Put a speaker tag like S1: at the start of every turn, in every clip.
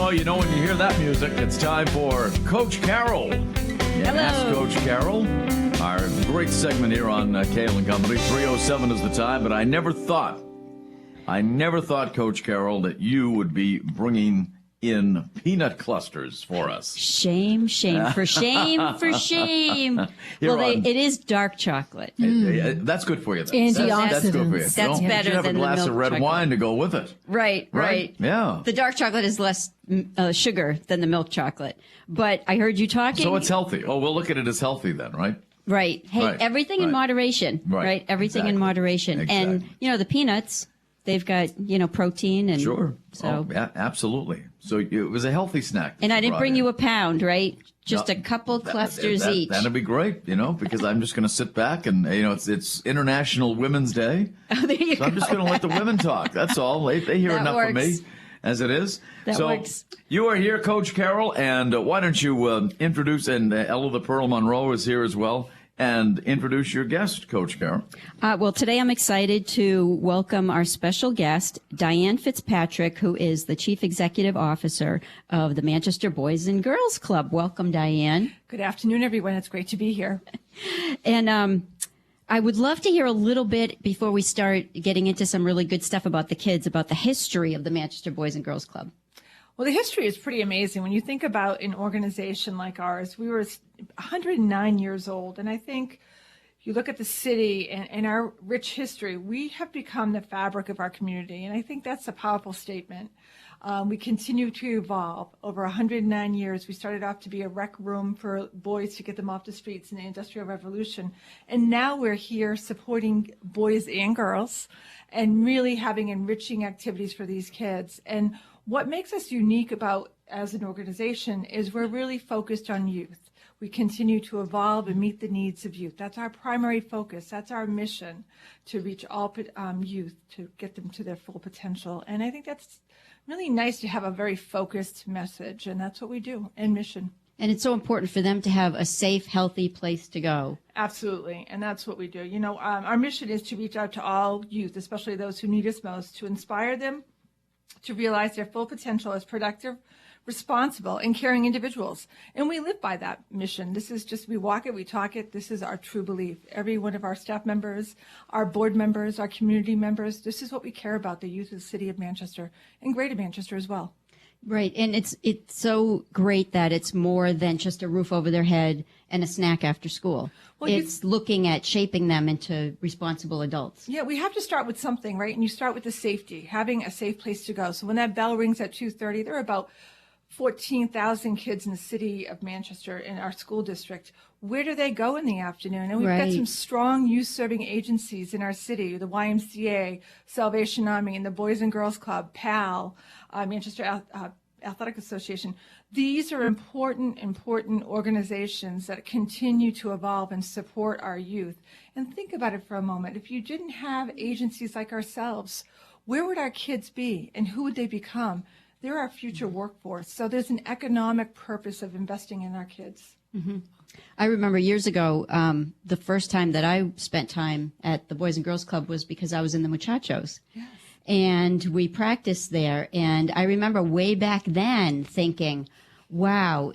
S1: Well, you know, when you hear that music, it's time for Coach Carol.
S2: Hello.
S1: Ask Coach Carol. Our great segment here on Kale and Company. 3:07 is the time, but I never thought, Coach Carol, that you would be bringing in peanut clusters for us.
S2: Shame for shame. It is dark chocolate.
S1: That's good for you, then. That's good for you.
S2: That's
S1: You
S2: better
S1: should have
S2: than
S1: a
S2: the
S1: glass
S2: milk
S1: of red
S2: chocolate.
S1: wine to go with it.
S2: Right.
S1: Yeah.
S2: The dark chocolate is less sugar than the milk chocolate. But I heard you talking.
S1: So it's healthy. Oh, we'll look at it as healthy then, right?
S2: Right. Hey,
S1: Right.
S2: everything in
S1: Right.
S2: moderation.
S1: Right.
S2: Everything in
S1: Exactly.
S2: moderation. And,
S1: Exactly.
S2: the peanuts, they've got, protein and.
S1: Sure.
S2: So.
S1: Oh, yeah, absolutely. So it was a healthy snack.
S2: And I didn't
S1: brought
S2: bring
S1: in.
S2: you a pound, right? Just
S1: No,
S2: a couple clusters each.
S1: That'd be great, because I'm just going to sit back and, it's International Women's Day.
S2: Oh, there you
S1: So I'm just going to let the women talk. That's all. They hear
S2: That
S1: enough from me
S2: works.
S1: as it is.
S2: That
S1: so
S2: works.
S1: You are here, Coach Carol, and why don't you introduce, and Ella the Pearl Monroe is here as well, and introduce your guest, Coach Carol.
S2: Well, today I'm excited to welcome our special guest, Diane Fitzpatrick, who is the Chief Executive Officer of the Manchester Boys and Girls Club. Welcome, Diane.
S3: Good afternoon, everyone. It's great to be here.
S2: And I would love to hear a little bit, before we start getting into some really good stuff about the kids, about the history of the Manchester Boys and Girls Club.
S3: Well, the history is pretty amazing. When you think about an organization like ours, we were 109 years old. And I think you look at the city and our rich history, we have become the fabric of our community. And I think that's a powerful statement. We continue to evolve. Over 109 years, we started off to be a rec room for boys to get them off the streets in the Industrial Revolution. And now we're here supporting boys and girls and really having enriching activities for these kids. And what makes us unique as an organization is we're really focused on youth. We continue to evolve and meet the needs of youth. That's our primary focus. That's our mission, to reach all youth, to get them to their full potential. And I think that's really nice to have a very focused message, and that's what we do, and mission.
S2: And it's so important for them to have a safe, healthy place to go.
S3: Absolutely, and that's what we do. Our mission is to reach out to all youth, especially those who need us most, to inspire them to realize their full potential as productive, responsible, and caring individuals. And we live by that mission. This is just, we walk it, we talk it. This is our true belief. Every one of our staff members, our board members, our community members, this is what we care about, the youth of the city of Manchester and Greater Manchester as well.
S2: Right. And it's so great that it's more than just a roof over their head and a snack after school.
S3: Well,
S2: it's looking at shaping them into responsible adults.
S3: Yeah, we have to start with something, right? And you start with the safety, having a safe place to go. So when that bell rings at 2:30, there are about 14,000 kids in the city of Manchester in our school district. Where do they go in the afternoon? And we've got some strong youth-serving agencies in our city, the YMCA, Salvation Army, and the Boys and Girls Club, PAL, Manchester Athletic Association. These are important organizations that continue to evolve and support our youth. And think about it for a moment. If you didn't have agencies like ourselves, where would our kids be and who would they become? They're our future workforce. So there's an economic purpose of investing in our kids.
S2: Mm-hmm. I remember years ago, the first time that I spent time at the Boys and Girls Club was because I was in the Muchachos.
S3: Yes.
S2: And we practiced there. And I remember way back then thinking, wow,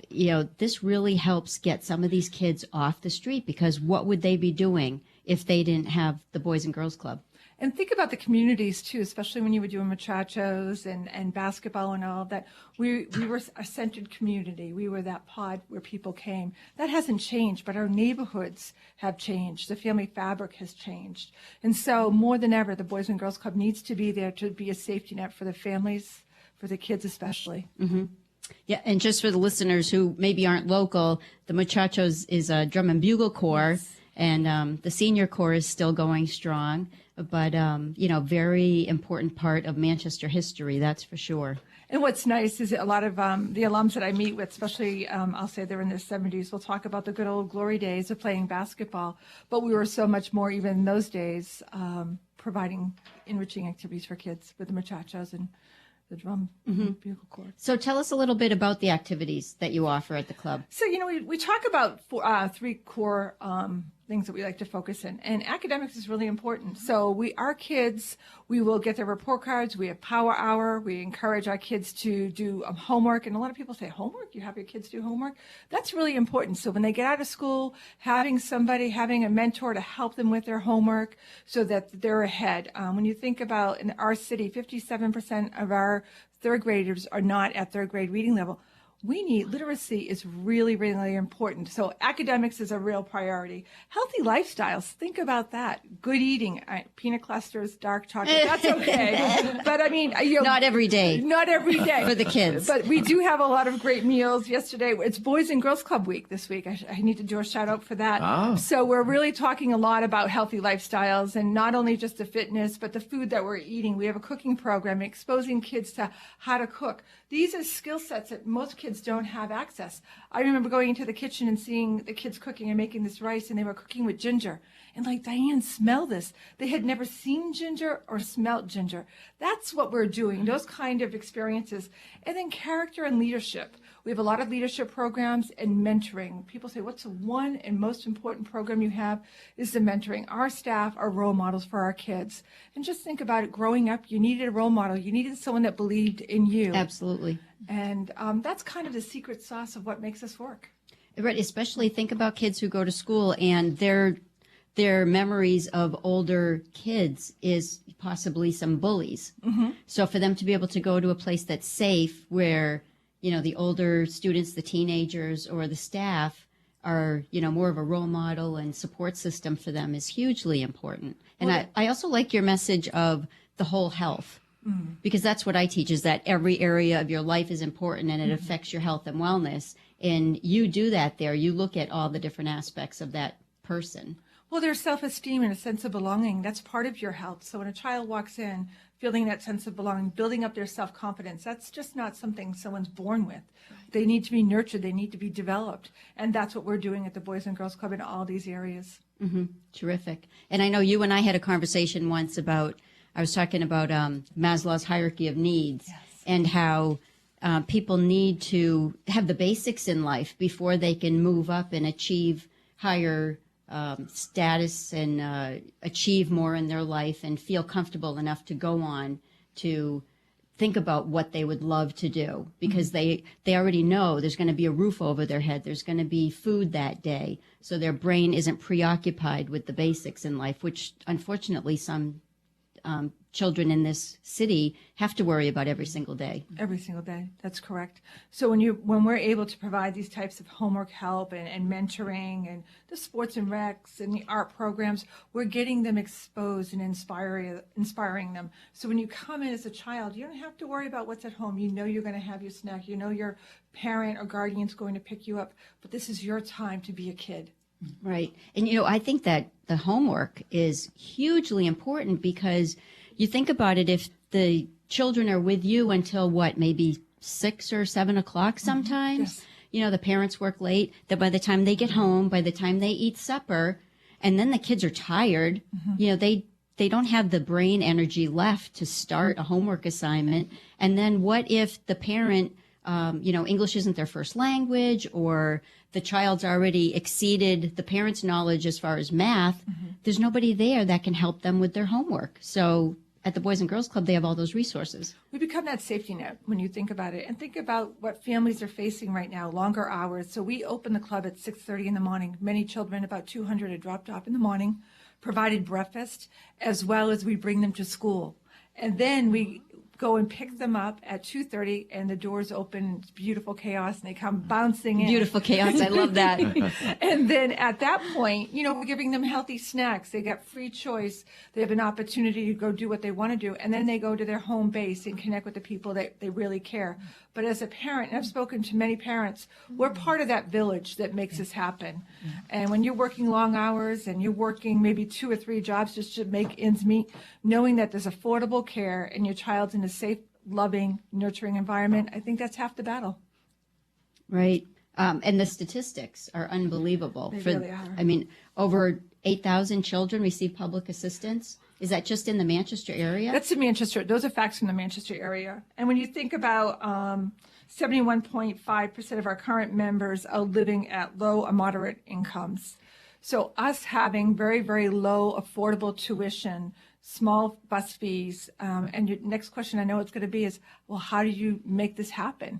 S2: this really helps get some of these kids off the street, because what would they be doing if they didn't have the Boys and Girls Club?
S3: And think about the communities, too, especially when you were doing Muchachos and basketball and all of that. We were a centered community. We were that pod where people came. That hasn't changed, but our neighborhoods have changed. The family fabric has changed. And so more than ever, the Boys and Girls Club needs to be there to be a safety net for the families, for the kids especially.
S2: Mm-hmm. Yeah, and just for the listeners who maybe aren't local, the Muchachos is a drum and bugle corps, yes. And the senior corps is still going strong. But, very important part of Manchester history, that's for sure.
S3: And what's nice is a lot of the alums that I meet with, especially I'll say they're in their 70s, will talk about the good old glory days of playing basketball. But we were so much more, even in those days, providing enriching activities for kids with the Muchachos and the drum and bugle corps.
S2: So tell us a little bit about the activities that you offer at the club.
S3: So, we talk about three core things that we like to focus in. And academics is really important. So our kids, we will get their report cards. We have power hour. We encourage our kids to do homework. And a lot of people say, homework? You have your kids do homework? That's really important. So when they get out of school, having a mentor to help them with their homework so that they're ahead. When you think about in our city, 57% of our third graders are not at third grade reading level. Literacy is really, really important. So academics is a real priority. Healthy lifestyles, think about that. Good eating, peanut clusters, dark chocolate, that's okay. But I mean,
S2: Not every day.
S3: Not every day.
S2: For the kids.
S3: But we do have a lot of great meals. Yesterday, it's Boys and Girls Club Week this week. I need to do a shout out for that.
S1: Oh.
S3: So we're really talking a lot about healthy lifestyles and not only just the fitness, but the food that we're eating. We have a cooking program exposing kids to how to cook. These are skill sets that most kids don't have access. I remember going into the kitchen and seeing the kids cooking and making this rice, and they were cooking with ginger. And like, Diane, smell this. They had never seen ginger or smelt ginger. That's what we're doing, those kind of experiences. And then character and leadership. We have a lot of leadership programs and mentoring. People say, what's the one and most important program you have? Is the mentoring. Our staff are role models for our kids. And just think about it, growing up, you needed a role model. You needed someone that believed in you.
S2: Absolutely.
S3: And that's kind of the secret sauce of what makes us work.
S2: Right, especially think about kids who go to school and their memories of older kids is possibly some bullies. Mm-hmm. So for them to be able to go to a place that's safe where, the older students, the teenagers, or the staff are, more of a role model and support system for them is hugely important. And I also like your message of the whole health. Mm-hmm. Because that's what I teach, is that every area of your life is important and it mm-hmm. affects your health and wellness. And you do that there. You look at all the different aspects of that person.
S3: Well, there's self-esteem and a sense of belonging. That's part of your health. So when a child walks in feeling that sense of belonging, building up their self-confidence, that's just not something someone's born with. They need to be nurtured. They need to be developed. And that's what we're doing at the Boys and Girls Club in all these areas.
S2: Mm-hmm. Terrific. And I know you and I had a conversation once I was talking about Maslow's hierarchy of needs. Yes. And how people need to have the basics in life before they can move up and achieve higher status and achieve more in their life and feel comfortable enough to go on to think about what they would love to do, because mm-hmm. they already know there's going to be a roof over their head. There's going to be food that day. So their brain isn't preoccupied with the basics in life, which unfortunately some children in this city have to worry about every single day.
S3: Every single day. That's correct. So when we're able to provide these types of homework help and mentoring and the sports and recs and the art programs, we're getting them exposed and inspiring them. So when you come in as a child, you don't have to worry about what's at home. You know you're going to have your snack. You know your parent or guardian's going to pick you up. But this is your time to be a kid.
S2: Right. And, I think that the homework is hugely important, because you think about it, if the children are with you until maybe 6 or 7 o'clock sometimes, yes. The parents work late, that by the time they get home, by the time they eat supper, and then the kids are tired, mm-hmm. They don't have the brain energy left to start a homework assignment. And then what if the parent, English isn't their first language, or the child's already exceeded the parent's knowledge as far as math? Mm-hmm. There's nobody there that can help them with their homework. So at the Boys and Girls Club, they have all those resources.
S3: We become that safety net when you think about it. And think about what families are facing right now, longer hours. So we open the club at 6:30 in the morning. Many children, about 200, are dropped off in the morning, provided breakfast, as well as we bring them to school. And then we go and pick them up at 2:30, and the doors open. It's beautiful chaos, and they come bouncing in.
S2: Beautiful chaos. I love that.
S3: And then at that point, we're giving them healthy snacks. They get free choice. They have an opportunity to go do what they want to do. And then they go to their home base and connect with the people that they really care. But as a parent, and I've spoken to many parents, we're part of that village that makes this happen. And when you're working long hours and you're working maybe 2 or 3 jobs just to make ends meet, knowing that there's affordable care and your child's in a safe, loving, nurturing environment, I think that's half the battle.
S2: Right. And the statistics are unbelievable.
S3: They really are.
S2: I mean, over 8,000 children receive public assistance. Is that just in the Manchester area?
S3: That's in Manchester. Those are facts from the Manchester area. And when you think about 71.5% of our current members are living at low or moderate incomes. So us having very, very low affordable tuition, small bus fees, and your next question I know it's going to be is, well, how do you make this happen?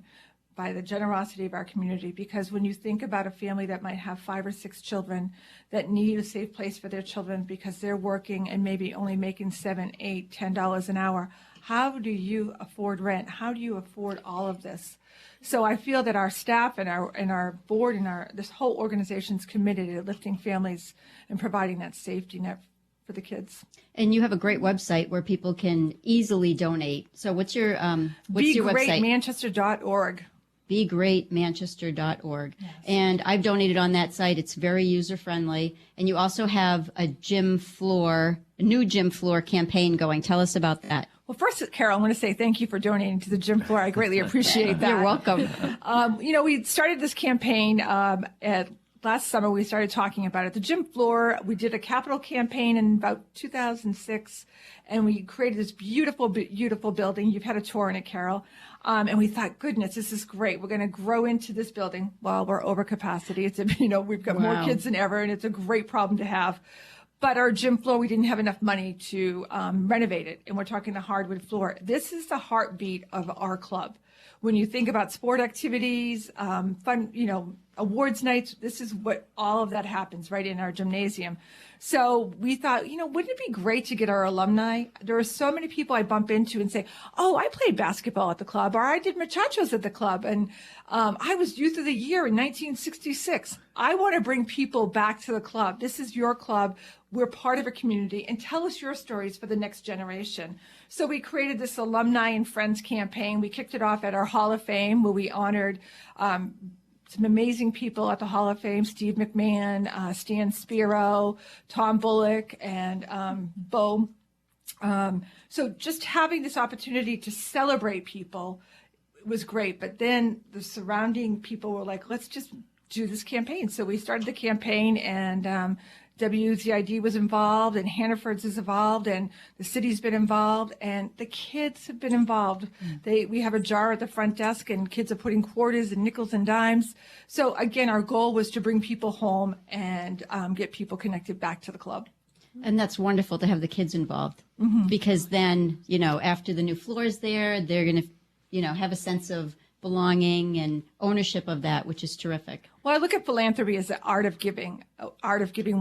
S3: By the generosity of our community, because when you think about a family that might have 5 or 6 children that need a safe place for their children because they're working and maybe only making $7, $8, $10 an hour, how do you afford rent? How do you afford all of this? So I feel that our staff and our board and this whole organization is committed to lifting families and providing that safety net for the kids.
S2: And you have a great website where people can easily donate. So what's your website?
S3: BeGreatManchester.org.
S2: BeGreatManchester.org.
S3: Yes.
S2: And I've donated on that site. It's very user friendly. And you also have a new gym floor campaign going. Tell us about that.
S3: Well, first, Carol, I want to say thank you for donating to the gym floor. I greatly appreciate that.
S2: You're welcome.
S3: We started this campaign last summer. We started talking about it. The gym floor, we did a capital campaign in about 2006, and we created this beautiful, beautiful building. You've had a tour in it, Carol. And we thought, goodness, this is great. We're going to grow into this building while we're over capacity. We've got more kids than ever, and it's a great problem to have. But our gym floor, we didn't have enough money to renovate it. And we're talking the hardwood floor. This is the heartbeat of our club. When you think about sport activities, fun, awards nights, this is what all of that happens right in our gymnasium. So we thought, wouldn't it be great to get our alumni? There are so many people I bump into and say, oh, I played basketball at the club, or I did muchachos at the club, and I was youth of the year in 1966. I want to bring people back to the club. This is your club. We're part of a community, and tell us your stories for the next generation. So we created this Alumni and Friends campaign. We kicked it off at our Hall of Fame, where we honored some amazing people at the Hall of Fame: Steve McMahon, Stan Spiro, Tom Bullock, and Bo. So just having this opportunity to celebrate people was great. But then the surrounding people were like, let's just do this campaign. So we started the campaign, and WZID was involved, and Hannaford's is involved, and the city's been involved, and the kids have been involved. We have a jar at the front desk, and kids are putting quarters and nickels and dimes. So again, our goal was to bring people home and get people connected back to the club.
S2: And that's wonderful to have the kids involved, because then, after the new floor is there, they're going to, have a sense of belonging and ownership of that, which is terrific.
S3: Well, I look at philanthropy as the art of giving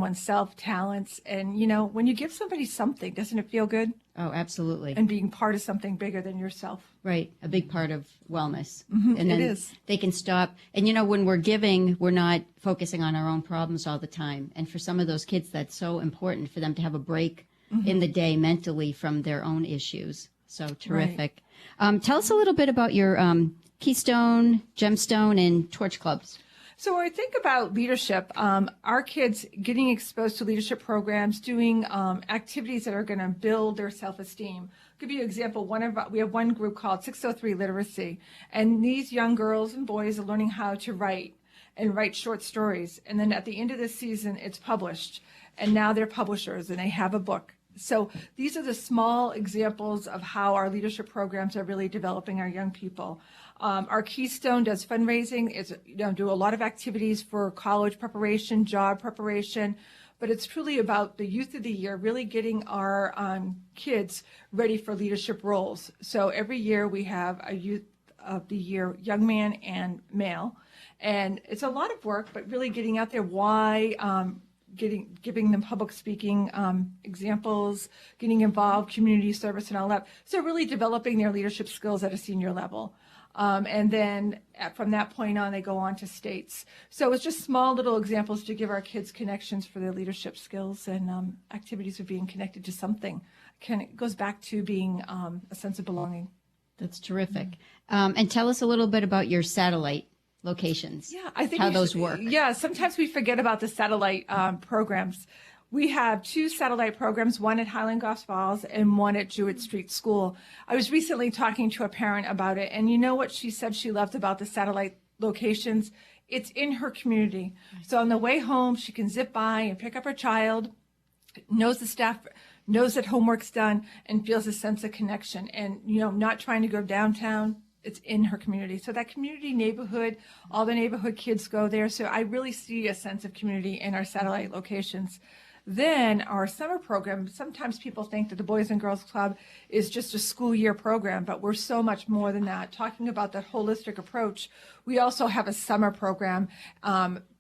S3: oneself talents. And, when you give somebody something, doesn't it feel good?
S2: Oh, absolutely.
S3: And being part of something bigger than yourself.
S2: Right. A big part of wellness. And then
S3: it is.
S2: They can stop. And, when we're giving, we're not focusing on our own problems all the time. And for some of those kids, that's so important for them to have a break in the day mentally from their own issues. So terrific. Right. Tell us a little bit about your Keystone, Gemstone, and Torch clubs.
S3: So when we think about leadership, our kids getting exposed to leadership programs, doing activities that are going to build their self-esteem. I'll give you an example. We have one group called 603 Literacy, and these young girls and boys are learning how to write short stories. And then at the end of the season, it's published, and now they're publishers and they have a book. So these are the small examples of how our leadership programs are really developing our young people. Our Keystone does fundraising. It's do a lot of activities for college preparation, job preparation, but it's truly about the youth of the year, really getting our kids ready for leadership roles. So every year we have a youth of the year, young man and male, and it's a lot of work, but really getting out there. Why? Giving them public speaking examples, getting involved, community service, and all that. So really developing their leadership skills at a senior level. And then from that point on, they go on to states. So it's just small little examples to give our kids connections for their leadership skills and activities of being connected to something. It goes back to being a sense of belonging.
S2: That's terrific. And tell us a little bit about your satellite locations.
S3: Yeah, I think
S2: how those work.
S3: Yeah, sometimes we forget about the satellite programs. We have 2 satellite programs, one at Highland Goss Falls and one at Jewett Street School. I was recently talking to a parent about it, and you know what she said she loved about the satellite locations? It's in her community. So on the way home, she can zip by and pick up her child, knows the staff, knows that homework's done, and feels a sense of connection. And, not trying to go downtown, it's in her community. So that community neighborhood, all the neighborhood kids go there. So I really see a sense of community in our satellite locations. Then our summer program, sometimes people think that the Boys and Girls Club is just a school year program, but we're so much more than that. Talking about the holistic approach, we also have a summer program,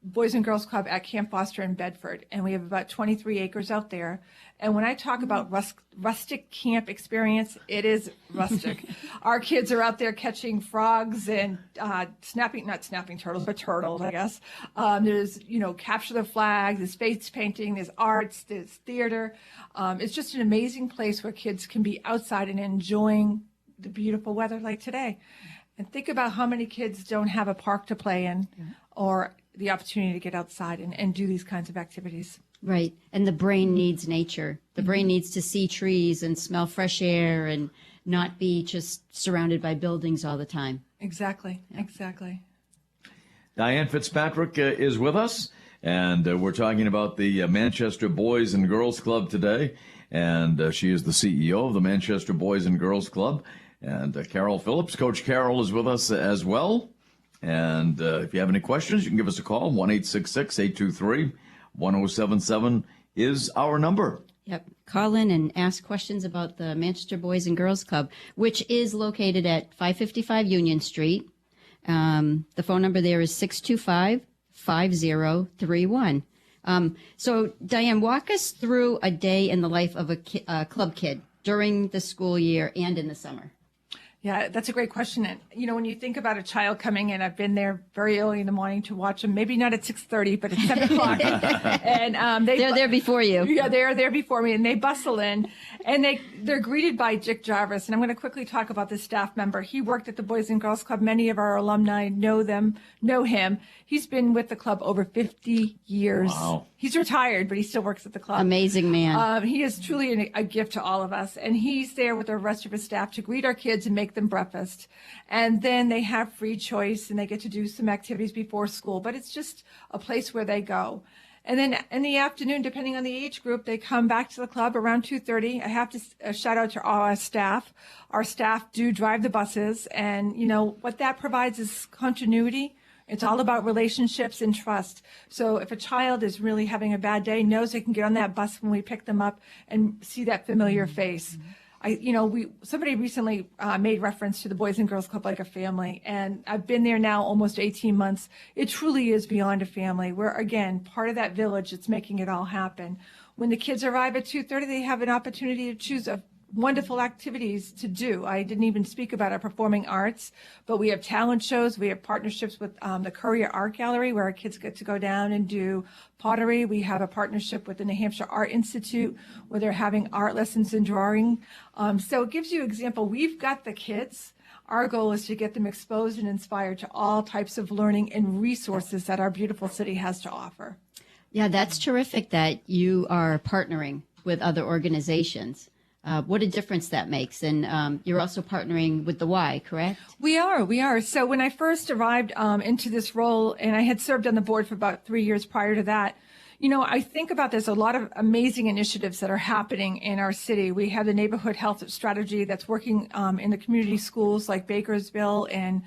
S3: Boys and Girls Club at Camp Foster in Bedford, and we have about 23 acres out there. And when I talk about rustic camp experience, it is rustic. Our kids are out there catching frogs and not snapping turtles, but turtles, I guess. There's, capture the flag, there's face painting, there's arts, there's theater. It's just an amazing place where kids can be outside and enjoying the beautiful weather like today. And think about how many kids don't have a park to play in or the opportunity to get outside and do these kinds of activities.
S2: Right. And the brain needs nature. The brain needs to see trees and smell fresh air and not be just surrounded by buildings all the time.
S3: Exactly.
S1: Diane Fitzpatrick is with us, and we're talking about the Manchester Boys and Girls Club today. And she is the CEO of the Manchester Boys and Girls Club. And Carol Phillips, Coach Carol, is with us as well. And if you have any questions, you can give us a call. 1-866-823-1077 is our number.
S2: Yep. Call in and ask questions about the Manchester Boys and Girls Club, which is located at 555 Union Street. The phone number there is 625-5031. So, Diane, walk us through a day in the life of a club kid during the school year and in the summer.
S3: Yeah, that's a great question. And, when you think about a child coming in, I've been there very early in the morning to watch them, maybe not at 6:30, but at 7 o'clock. And
S2: they're there before you.
S3: Yeah, they're there before me, and they bustle in, and they're greeted by Dick Jarvis. And I'm going to quickly talk about this staff member. He worked at the Boys and Girls Club. Many of our alumni know him. He's been with the club over 50 years.
S1: Wow.
S3: He's retired, but he still works at the club.
S2: Amazing man.
S3: He is truly a gift to all of us. And he's there with the rest of his staff to greet our kids and make them breakfast. And then they have free choice and they get to do some activities before school. But it's just a place where they go. And then in the afternoon, depending on the age group, they come back to the club around 2:30. I have to shout out to all our staff. Our staff do drive the buses. And, what that provides is continuity. It's all about relationships and trust. So if a child is really having a bad day, knows they can get on that bus when we pick them up and see that familiar face. Somebody recently made reference to the Boys and Girls Club like a family, and I've been there now almost 18 months. It truly is beyond a family. We're, again, part of that village that's making it all happen. When the kids arrive at 2:30, they have an opportunity to choose wonderful activities to do. I didn't even speak about our performing arts, but we have talent shows. We have partnerships with the Courier Art Gallery where our kids get to go down and do pottery. We have a partnership with the New Hampshire Art Institute where they're having art lessons and drawing. So it gives you an example. We've got the kids. Our goal is to get them exposed and inspired to all types of learning and resources that our beautiful city has to offer.
S2: Yeah, that's terrific that you are partnering with other organizations. What a difference that makes. And you're also partnering with the Y, correct?
S3: We are. So when I first arrived into this role, and I had served on the board for about 3 years prior to that, I think about there's a lot of amazing initiatives that are happening in our city. We have the neighborhood health strategy that's working in the community schools like Bakersville and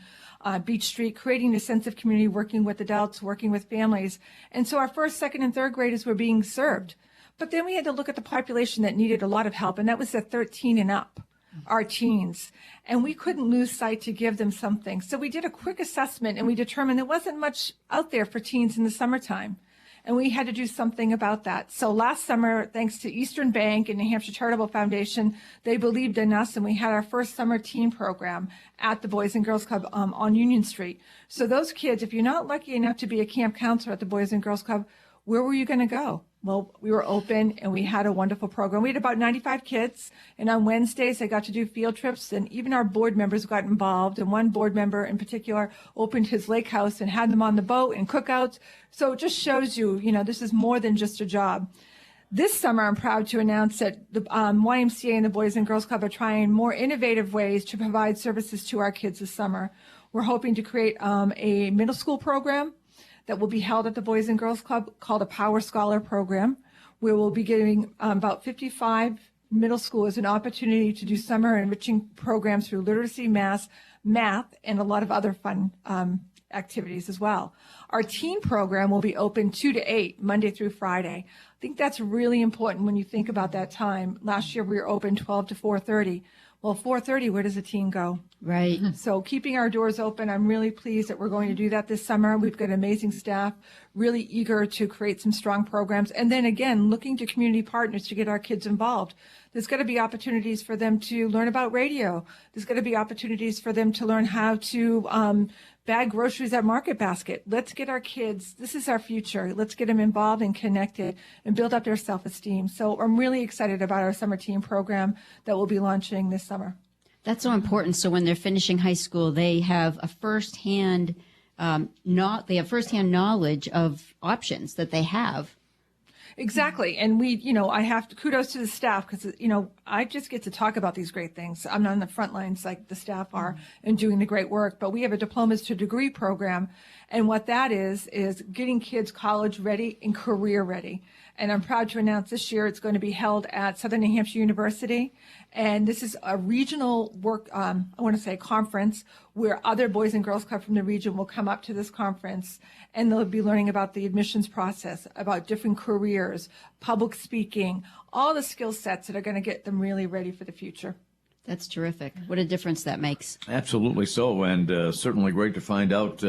S3: Beach Street, creating a sense of community, working with adults, working with families. And so our first, second, and third graders were being served. But then we had to look at the population that needed a lot of help, and that was the 13 and up, our teens. And we couldn't lose sight to give them something. So we did a quick assessment, and we determined there wasn't much out there for teens in the summertime. And we had to do something about that. So last summer, thanks to Eastern Bank and New Hampshire Charitable Foundation, they believed in us, and we had our first summer teen program at the Boys and Girls Club on Union Street. So those kids, if you're not lucky enough to be a camp counselor at the Boys and Girls Club, where were you going to go? Well, we were open and we had a wonderful program. We had about 95 kids, and on Wednesdays they got to do field trips, and even our board members got involved. And one board member in particular opened his lake house and had them on the boat and cookouts. So it just shows you, this is more than just a job. This summer, I'm proud to announce that the YMCA and the Boys and Girls Club are trying more innovative ways to provide services to our kids this summer. We're hoping to create a middle school program that will be held at the Boys and Girls Club called a Power Scholar program, where we'll be giving about 55 middle school is an opportunity to do summer enriching programs through literacy, math, and a lot of other fun activities as well. Our teen program will be open 2 to 8, Monday through Friday. I think that's really important when you think about that time. Last year we were open 12 to 4:30. Well, 4:30, where does a teen go?
S2: Right.
S3: So keeping our doors open, I'm really pleased that we're going to do that this summer. We've got amazing staff, really eager to create some strong programs. And then again, looking to community partners to get our kids involved. There's got to be opportunities for them to learn about radio. There's got to be opportunities for them to learn how to bag groceries at Market Basket. Let's get our kids, this is our future. Let's get them involved and connected and build up their self-esteem. So I'm really excited about our summer teen program that we'll be launching this summer.
S2: That's so important. So when they're finishing high school, they have a firsthand knowledge of options that they have.
S3: Exactly. And I have to kudos to the staff because, I just get to talk about these great things. I'm not on the front lines like the staff are and doing the great work, but we have a diplomas to degree program. And what that is getting kids college ready and career ready. And I'm proud to announce this year it's going to be held at Southern New Hampshire University. And this is a regional conference where other Boys and Girls Club from the region will come up to this conference and they'll be learning about the admissions process, about different careers, public speaking, all the skill sets that are going to get them really ready for the future.
S2: That's terrific. What a difference that makes.
S1: Absolutely so, and certainly great to find out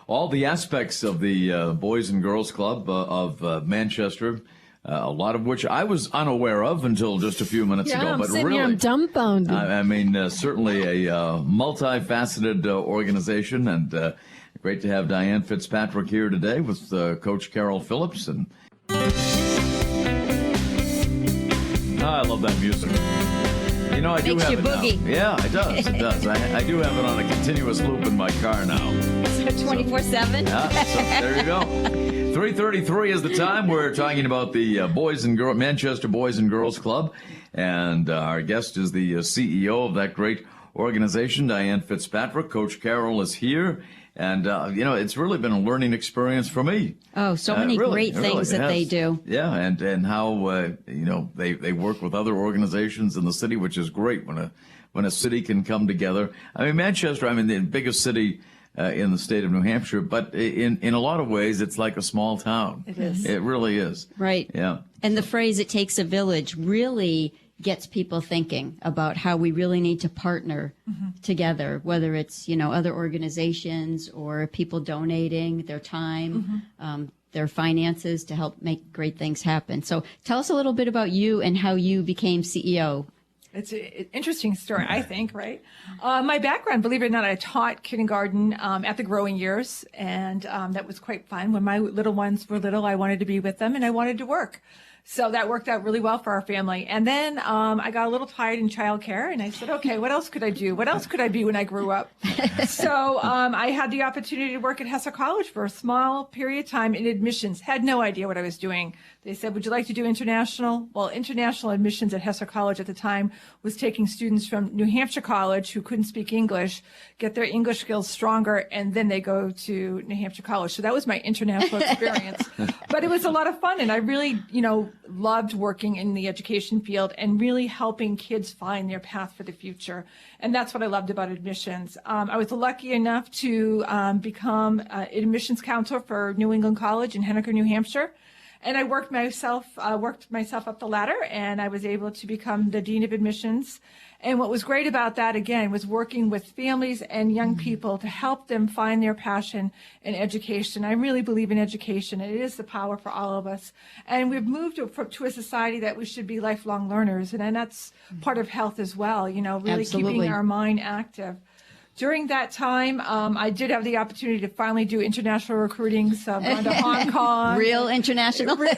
S1: all the aspects of the Boys and Girls Club of Manchester, a lot of which I was unaware of until just a few minutes ago.
S4: I'm
S1: But
S4: sitting
S1: really,
S4: here, I'm dumbfounded.
S1: I mean, certainly a multifaceted organization, and great to have Diane Fitzpatrick here today with Coach Carol Phillips. And I love that music. I do
S2: Makes
S1: have
S2: you
S1: it
S2: boogie.
S1: now. Yeah, it does. It does. I do have it on a continuous loop in my car now.
S2: 24/7.
S1: Yeah, so there you go. 3:33 is the time. We're talking about the Manchester Boys and Girls Club, and our guest is the CEO of that great organization, Diane Fitzpatrick. Coach Carol is here, and it's really been a learning experience for me.
S2: Oh, so many great things that they do.
S1: Yeah, and how they work with other organizations in the city, which is great when a city can come together. I mean, Manchester, the biggest city in the state of New Hampshire, but in a lot of ways, it's like a small town.
S3: It is.
S1: It really is.
S2: Right.
S1: Yeah.
S2: And the phrase "it takes a village" really gets people thinking about how we really need to partner together, whether it's, other organizations or people donating their time, their finances to help make great things happen. So tell us a little bit about you and how you became CEO.
S3: It's an interesting story, I think, right? My background, believe it or not, I taught kindergarten at the growing years, and that was quite fun. When my little ones were little, I wanted to be with them, and I wanted to work. So that worked out really well for our family. And then I got a little tired in childcare, and I said, okay, what else could I do? What else could I be when I grew up? So I had the opportunity to work at Hesser College for a small period of time in admissions. Had no idea what I was doing. They said, would you like to do international? Well, international admissions at Hesser College at the time was taking students from New Hampshire College who couldn't speak English, get their English skills stronger, and then they go to New Hampshire College. So that was my international experience. But it was a lot of fun, and I really, loved working in the education field and really helping kids find their path for the future. And that's what I loved about admissions. I was lucky enough to become an admissions counselor for New England College in Henniker, New Hampshire. And I worked myself up the ladder, and I was able to become the Dean of Admissions. And what was great about that, again, was working with families and young people to help them find their passion in education. I really believe in education. It is the power for all of us. And we've moved to a society that we should be lifelong learners. And that's part of health as well, really
S2: Absolutely.
S3: keeping our mind active. During that time, I did have the opportunity to finally do international recruiting. So I've gone to Hong Kong.
S2: Real international.
S3: Real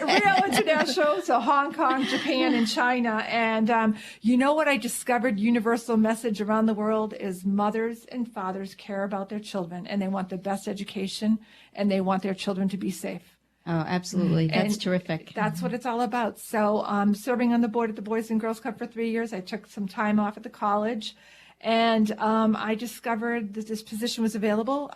S3: international. So Hong Kong, Japan, and China. And you know what I discovered? Universal message around the world is mothers and fathers care about their children, and they want the best education, and they want their children to be safe.
S2: Oh, absolutely. That's
S3: And
S2: terrific.
S3: That's what it's all about. So serving on the board at the Boys and Girls Club for 3 years. I took some time off at the college. And I discovered that this position was available.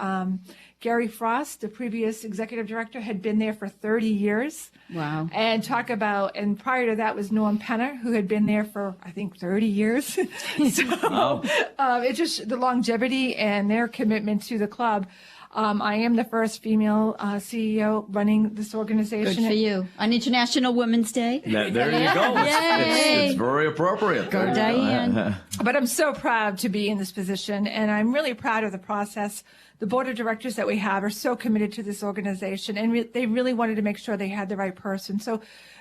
S3: Gary Frost, the previous executive director, had been there for 30 years.
S2: Wow.
S3: And prior to that was Norm Penner, who had been there for, I think, 30 years. So it's just the longevity and their commitment to the club. I am the first female CEO running this organization.
S2: Good for you. On International Women's Day.
S1: There you go. It's very appropriate.
S2: Go, Diane.
S3: But I'm so proud to be in this position, and I'm really proud of the process. The board of directors that we have are so committed to this organization, and they really wanted to make sure they had the right person. So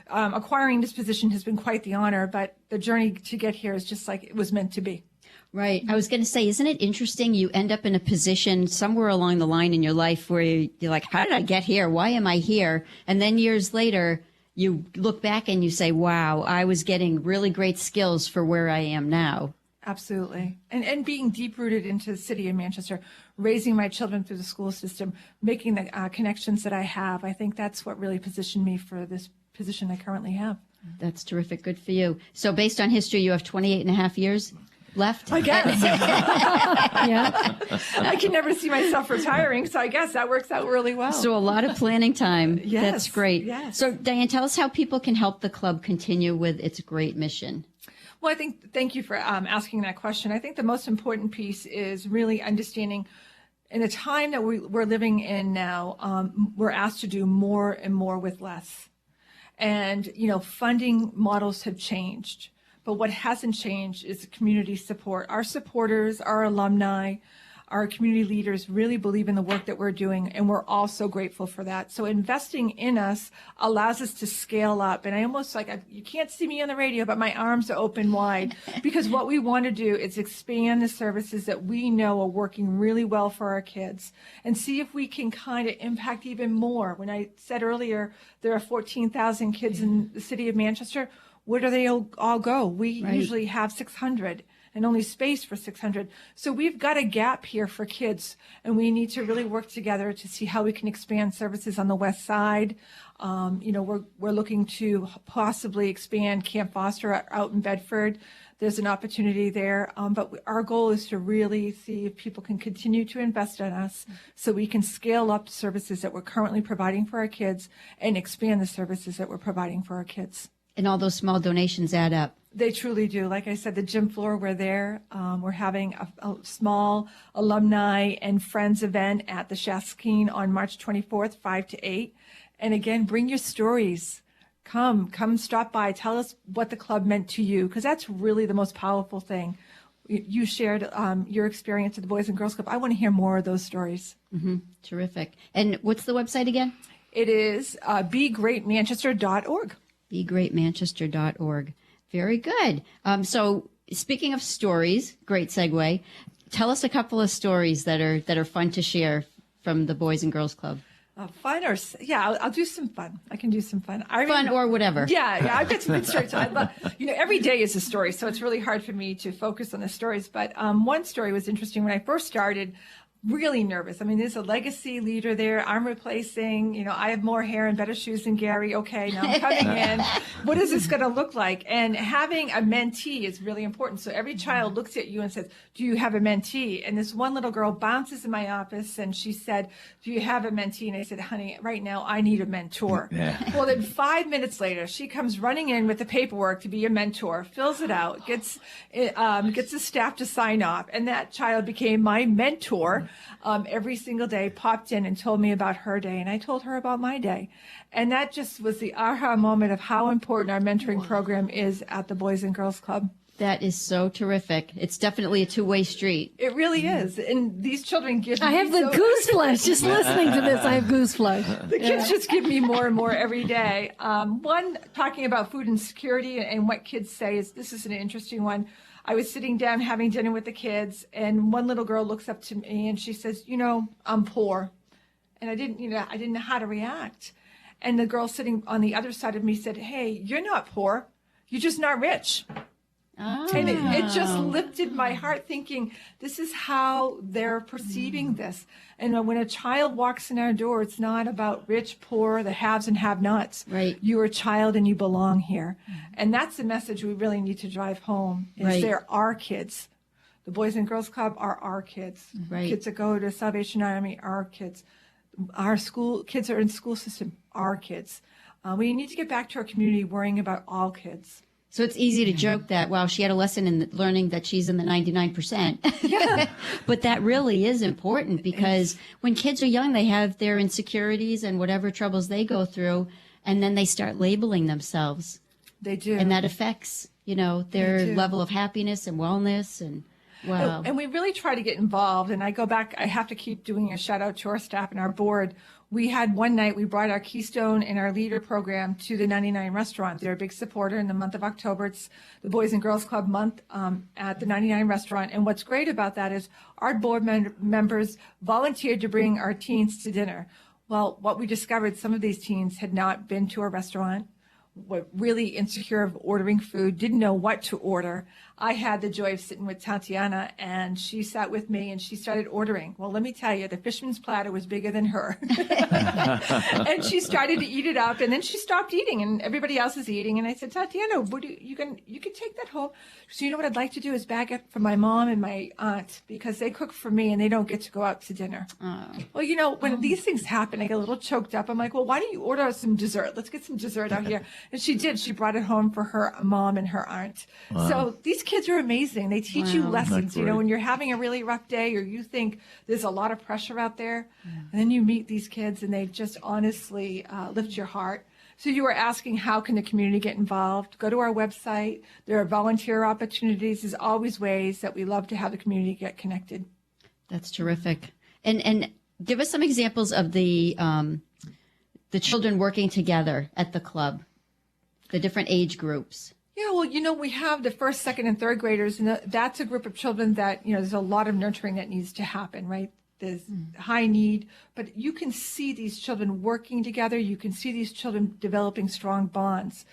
S3: acquiring this position has been quite the honor, but the journey to get here is just like it was meant to be.
S2: Right. I was going to say, isn't it interesting? You end up in a position somewhere along the line in your life where you're like, how did I get here? Why am I here? And then years later, you look back and you say, wow, I was getting really great skills for where I am now.
S3: Absolutely. And being deep rooted into the city of Manchester, raising my children through the school system, making the connections that I have, I think that's what really positioned me for this position I currently have.
S2: That's terrific. Good for you. So based on history, you have 28 and a half years left?
S3: I guess.
S2: Yeah.
S3: I can never see myself retiring, so I guess that works out really well.
S2: So a lot of planning time.
S3: Yes,
S2: That's great.
S3: yes.
S2: So Diane, tell us how people can help the club continue with its great mission.
S3: Well, thank you for asking that question. I think the most important piece is really understanding in the time that we're living in now, we're asked to do more and more with less. And, funding models have changed. But what hasn't changed is community support. Our supporters, our alumni, our community leaders really believe in the work that we're doing, and we're all so grateful for that. So investing in us allows us to scale up. And I almost you can't see me on the radio, but my arms are open wide because what we want to do is expand the services that we know are working really well for our kids and see if we can kind of impact even more. When I said earlier, there are 14,000 kids in the city of Manchester. Where do they all go? We usually have 600 and only space for 600. So we've got a gap here for kids, and we need to really work together to see how we can expand services on the west side. We're looking to possibly expand Camp Foster out in Bedford. There's an opportunity there, but our goal is to really see if people can continue to invest in us so we can scale up the services that we're currently providing for our kids and expand the services that we're providing for our kids.
S2: And all those small donations add up.
S3: They truly do. Like I said, the gym floor, we're there. We're having a small alumni and friends event at the Shaskeen on March 24th, 5 to 8. And again, bring your stories. Come stop by. Tell us what the club meant to you, because that's really the most powerful thing. You shared your experience at the Boys and Girls Club. I want to hear more of those stories.
S2: Mm-hmm. Terrific. And what's the website again?
S3: It is begreatmanchester.org.
S2: begreatmanchester.org. Very good. So speaking of stories, great segue. Tell us a couple of stories that are fun to share from the Boys and Girls Club.
S3: Fun I'll do some fun. I can do some fun.
S2: Fun or whatever.
S3: Yeah, I've got some good stories. I love, every day is a story, so it's really hard for me to focus on the stories. But one story was interesting. When I first started, really nervous. I mean, there's a legacy leader there. I'm replacing, I have more hair and better shoes than Gary. Okay, now I'm coming in. What is this going to look like? And having a mentee is really important. So every child looks at you and says, do you have a mentee? And this one little girl bounces in my office and she said, do you have a mentee? And I said, honey, right now I need a mentor.
S1: Yeah.
S3: Well, then 5 minutes later, she comes running in with the paperwork to be a mentor, fills it out, gets the staff to sign off. And that child became my mentor. Every single day, popped in and told me about her day, and I told her about my day. And that just was the aha moment of how important our mentoring program is at the Boys and Girls Club.
S2: That is so terrific. It's definitely a two-way street.
S3: It really is. And these children give me
S4: I have the goose flesh. Just listening to this, I have goose flesh.
S3: The kids just give me more and more every day. One, talking about food insecurity and what kids say this is an interesting one. I was sitting down having dinner with the kids, and one little girl looks up to me and she says, I'm poor. And I didn't know how to react. And the girl sitting on the other side of me said, hey, you're not poor. You're just not rich.
S2: Oh.
S3: And it just lifted my heart, thinking this is how they're perceiving this. And when a child walks in our door, it's not about rich, poor, the haves and have-nots.
S2: Right.
S3: You're a child and you belong here. And that's the message we really need to drive home, is
S2: Right.
S3: there are kids. The Boys and Girls Club are our kids.
S2: Right.
S3: Kids that go to Salvation Army are our kids. Our school kids that are in the school system are our kids. We need to get back to our community worrying about all kids.
S2: So it's easy to joke that, well, she had a lesson in learning that she's in the 99%.
S3: Yeah.
S2: But that really is important because when kids are young, they have their insecurities and whatever troubles they go through, and then they start labeling themselves.
S3: They do.
S2: And that affects, their
S3: do.
S2: level of happiness and wellness. And wow.
S3: And we really try to get involved. And I go back, I have to keep doing a shout out to our staff and our board. We had one night, we brought our Keystone and our Leader program to the 99 restaurant. They're a big supporter in the month of October. It's the Boys and Girls Club month at the 99 restaurant. And what's great about that is our board members volunteered to bring our teens to dinner. Well, what we discovered, some of these teens had not been to a restaurant, were really insecure of ordering food, didn't know what to order. I had the joy of sitting with Tatiana, and she sat with me and she started ordering. Well, let me tell you, the fisherman's platter was bigger than her. And she started to eat it up, and then she stopped eating, and everybody else is eating. And I said, Tatiana, you can take that home. So you know what I'd like to do is bag it for my mom and my aunt because they cook for me and they don't get to go out to dinner. Well, when these things happen, I get a little choked up. I'm like, well, why don't you order us some dessert? Let's get some dessert out here. And she did. She brought it home for her mom and her aunt. Wow. So these kids are amazing. They teach you lessons. When you're having a really rough day or you think there's a lot of pressure out there, and then you meet these kids and they just honestly lift your heart. So you were asking, how can the community get involved? Go to our website. There are volunteer opportunities. There's always ways that we love to have the community get connected.
S2: That's terrific. And give us some examples of the children working together at the club, the different age groups.
S3: Yeah, well, we have the first, second, and third graders, and that's a group of children that, there's a lot of nurturing that needs to happen, right? There's high need, but you can see these children working together. You can see these children developing strong bonds.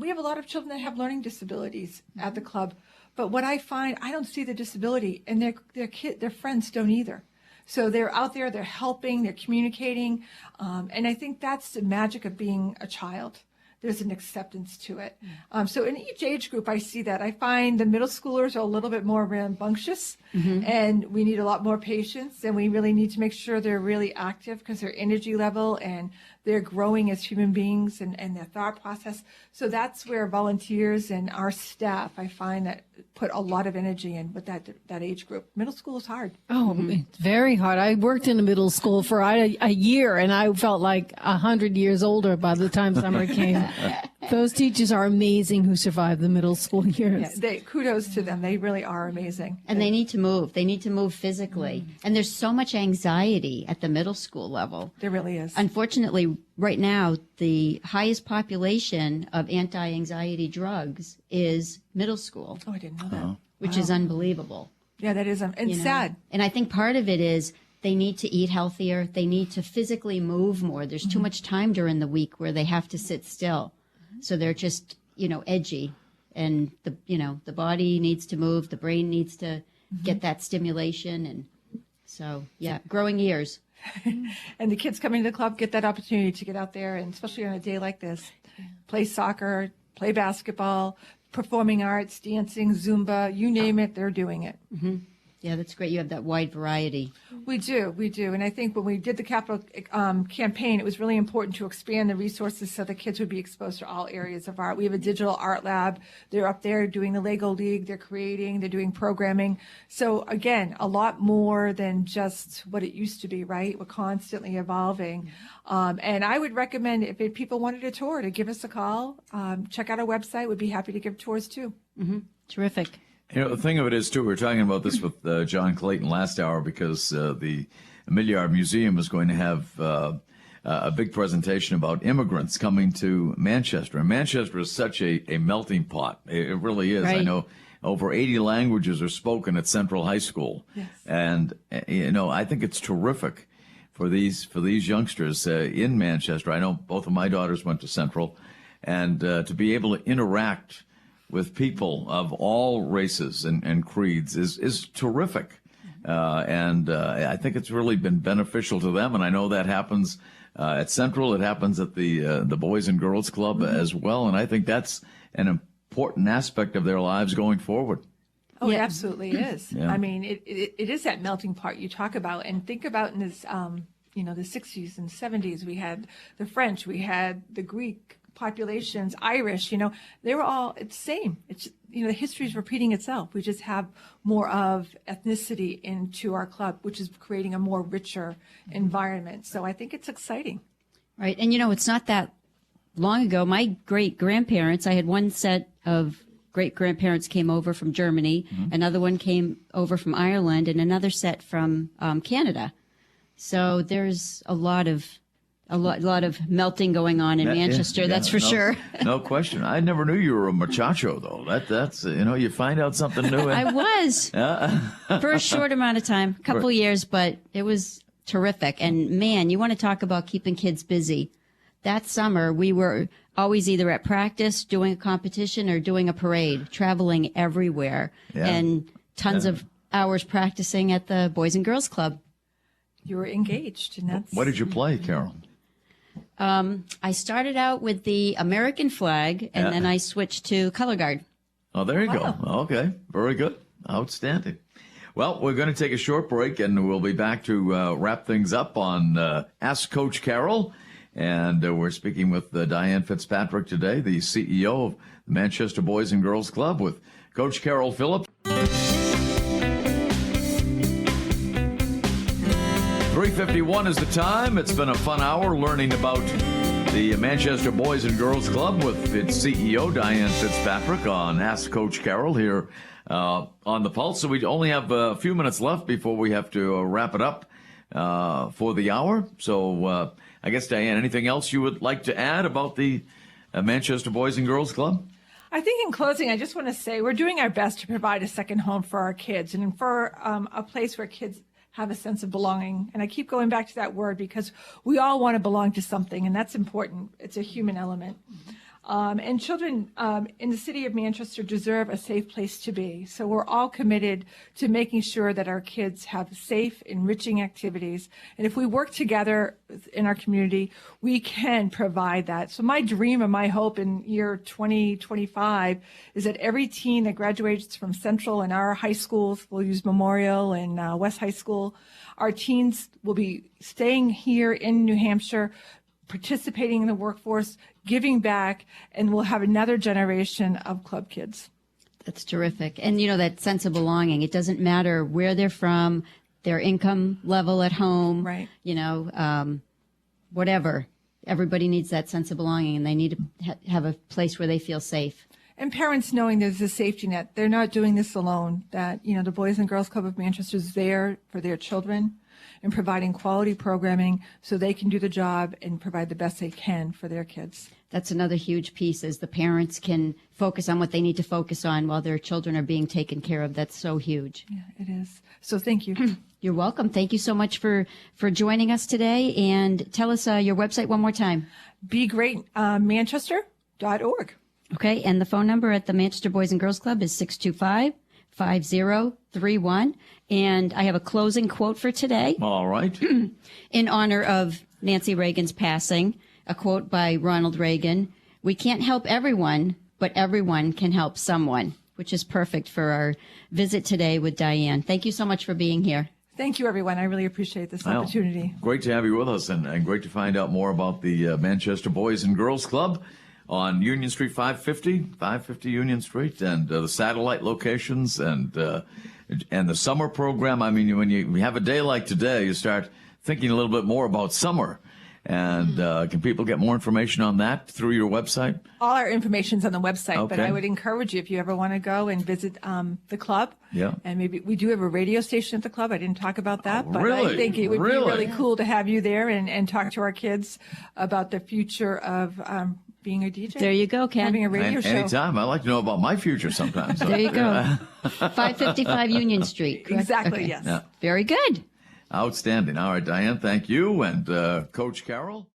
S3: We have a lot of children that have learning disabilities at the club, but what I find, I don't see the disability, and their friends don't either. So they're out there, they're helping, they're communicating, and I think that's the magic of being a child. There's an acceptance to it. So in each age group, I see that. I find the middle schoolers are a little bit more rambunctious, and we need a lot more patience, and we really need to make sure they're really active because their energy level and they're growing as human beings and their thought process. So that's where volunteers and our staff, I find, that put a lot of energy in with that age group. Middle school is hard.
S4: Oh, it's very hard. I worked in a middle school for a year, and I felt like 100 years older by the time summer came. Those teachers are amazing who survived the middle school years.
S3: Yeah, kudos to them. They really are amazing.
S2: And they need to move. They need to move physically. And there's so much anxiety at the middle school level.
S3: There really is.
S2: Unfortunately, right now, the highest population of anti-anxiety drugs is middle school.
S3: Oh, I didn't know that.
S2: Which is unbelievable.
S3: Yeah, that is, and sad.
S2: And I think part of it is they need to eat healthier. They need to physically move more. There's too much time during the week where they have to sit still. So they're just, edgy. And the body needs to move. The brain needs to get that stimulation. And so, yeah, growing years.
S3: And the kids coming to the club get that opportunity to get out there, and especially on a day like this, play soccer, play basketball, performing arts, dancing, Zumba, you name it, they're doing it.
S2: Yeah, that's great. You have that wide variety.
S3: We do. And I think when we did the capital campaign, it was really important to expand the resources so the kids would be exposed to all areas of art. We have a digital art lab. They're up there doing the Lego League. They're creating. They're doing programming. So again, a lot more than just what it used to be, right? We're constantly evolving. And I would recommend if people wanted a tour to give us a call, check out our website. We'd be happy to give tours too.
S2: Terrific.
S1: The thing of it is, too, we were talking about this with John Clayton last hour because the Milliard Museum is going to have a big presentation about immigrants coming to Manchester. And Manchester is such a melting pot. It really is.
S2: Right.
S1: I know over 80 languages are spoken at Central High School.
S3: Yes.
S1: And, I think it's terrific for these youngsters in Manchester. I know both of my daughters went to Central. And to be able to interact with people of all races and creeds is terrific. And I think it's really been beneficial to them. And I know that happens at Central. It happens at the Boys and Girls Club as well. And I think that's an important aspect of their lives going forward.
S3: Oh,
S2: Yeah.
S3: it absolutely is.
S1: Yeah.
S3: I mean, it is that melting pot you talk about. And think about in this, the 60s and 70s, we had the French, we had the Greek populations, Irish, they were all, it's the same. It's, the history is repeating itself. We just have more of ethnicity into our club, which is creating a more richer environment. So I think it's exciting.
S2: Right. And, it's not that long ago. My great-grandparents, I had one set of great-grandparents came over from Germany, another one came over from Ireland, and another set from Canada. So there's a lot of melting going on in Manchester,
S1: Yeah,
S2: that's for sure.
S1: No question. I never knew you were a muchacho, though. That's you find out something new.
S2: I was for a short amount of time, a couple years, but it was terrific. And man, you want to talk about keeping kids busy. That summer, we were always either at practice, doing a competition, or doing a parade, traveling everywhere, and tons of hours practicing at the Boys and Girls Club.
S3: You were engaged, and that's.
S1: What did you play, Carol?
S2: I started out with the American flag, and then I switched to color guard.
S1: Oh, there you go. Okay. Very good. Outstanding. Well, we're going to take a short break, and we'll be back to wrap things up on Ask Coach Carroll. And we're speaking with Diane Fitzpatrick today, the CEO of the Manchester Boys and Girls Club, with Coach Carroll Phillips. 3:51 is the time. It's been a fun hour learning about the Manchester Boys and Girls Club with its CEO, Diane Fitzpatrick, on Ask Coach Carroll here on the Pulse. So we only have a few minutes left before we have to wrap it up for the hour. So I guess, Diane, anything else you would like to add about the Manchester Boys and Girls Club?
S3: I think in closing, I just want to say we're doing our best to provide a second home for our kids and for a place where kids have a sense of belonging. And I keep going back to that word because we all want to belong to something, and that's important. It's a human element. And children in the city of Manchester deserve a safe place to be. So we're all committed to making sure that our kids have safe, enriching activities. And if we work together in our community, we can provide that. So my dream and my hope in year 2025 is that every teen that graduates from Central and our high schools, we'll use Memorial and West High School, our teens will be staying here in New Hampshire, participating in the workforce, giving back, and we'll have another generation of club kids.
S2: That's terrific. And, that sense of belonging, it doesn't matter where they're from, their income level at home,
S3: Right.
S2: Whatever. Everybody needs that sense of belonging, and they need to have a place where they feel safe.
S3: And parents knowing there's a safety net. They're not doing this alone, that, the Boys and Girls Club of Manchester is there for their children and providing quality programming so they can do the job and provide the best they can for their kids.
S2: That's another huge piece, is the parents can focus on what they need to focus on while their children are being taken care of. That's so huge.
S3: Yeah, it is. So thank you.
S2: You're welcome. Thank you so much for joining us today. And tell us your website one more time.
S3: BeGreatManchester.org.
S2: Okay. And the phone number at the Manchester Boys and Girls Club is 625-5031. And I have a closing quote for today.
S1: All right.
S2: In honor of Nancy Reagan's passing, a quote by Ronald Reagan: "We can't help everyone, but everyone can help someone," which is perfect for our visit today with Diane. Thank you so much for being here.
S3: Thank you, everyone. I really appreciate this opportunity.
S1: Great to have you with us, and great to find out more about the Manchester Boys and Girls Club on Union Street 550 Union Street, and the satellite locations, and the summer program. I mean, when you have a day like today, you start thinking a little bit more about summer. And can people get more information on that through your website?
S3: All our information's on the website,
S1: Okay.
S3: but I would encourage you, if you ever want to go and visit the club.
S1: Yeah.
S3: And maybe we do have a radio station at the club. I didn't talk about that, but
S1: really?
S3: I think it would
S1: Really?
S3: be really cool to have you there and talk to our kids about the future of being a DJ.
S2: There you go, Ken.
S3: Having a radio show.
S1: Anytime. I like to know about my future sometimes.
S2: There you go. 555 Union Street. Correct?
S3: Exactly,
S2: Okay.
S3: yes.
S1: Yeah.
S2: Very good.
S1: Outstanding. All right, Diane, thank you. And Coach Carroll?